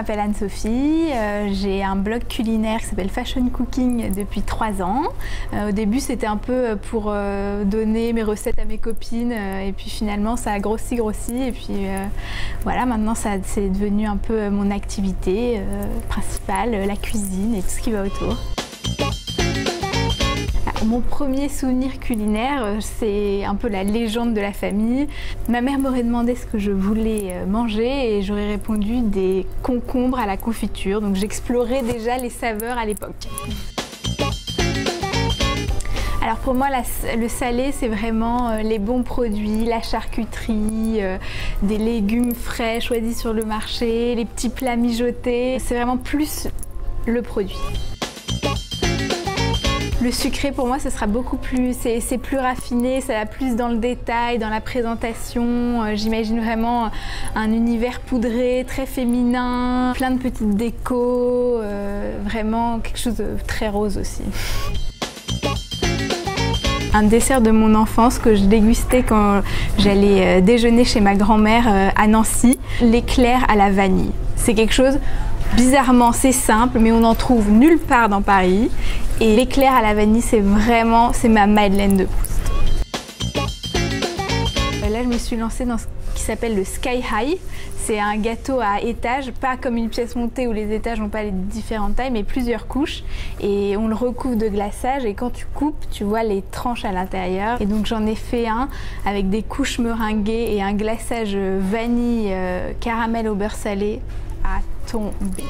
m'appelle Anne-Sophie, j'ai un blog culinaire qui s'appelle Fashion Cooking depuis 3 ans. Au début c'était un peu pour donner mes recettes à mes copines et puis finalement ça a grossi et puis voilà, maintenant c'est devenu un peu mon activité principale, la cuisine et tout ce qui va autour. Mon premier souvenir culinaire, c'est un peu la légende de la famille. Ma mère m'aurait demandé ce que je voulais manger et j'aurais répondu des concombres à la confiture. Donc j'explorais déjà les saveurs à l'époque. Alors pour moi, le salé, c'est vraiment les bons produits, la charcuterie, des légumes frais choisis sur le marché, les petits plats mijotés. C'est vraiment plus le produit. Le sucré pour moi ce sera beaucoup plus, c'est plus raffiné, ça va plus dans le détail, dans la présentation. J'imagine vraiment un univers poudré, très féminin, plein de petites décos, vraiment quelque chose de très rose aussi. Un dessert de mon enfance que je dégustais quand j'allais déjeuner chez ma grand-mère à Nancy, l'éclair à la vanille. C'est quelque chose, bizarrement c'est simple, mais on n'en trouve nulle part dans Paris. Et l'éclair à la vanille, c'est ma Madeleine de Proust. Là, je me suis lancée dans ce qui s'appelle le Sky High. C'est un gâteau à étages, pas comme une pièce montée où les étages n'ont pas les différentes tailles, mais plusieurs couches. Et on le recouvre de glaçage et quand tu coupes, tu vois les tranches à l'intérieur. Et donc j'en ai fait un avec des couches meringuées et un glaçage vanille caramel au beurre salé à tomber.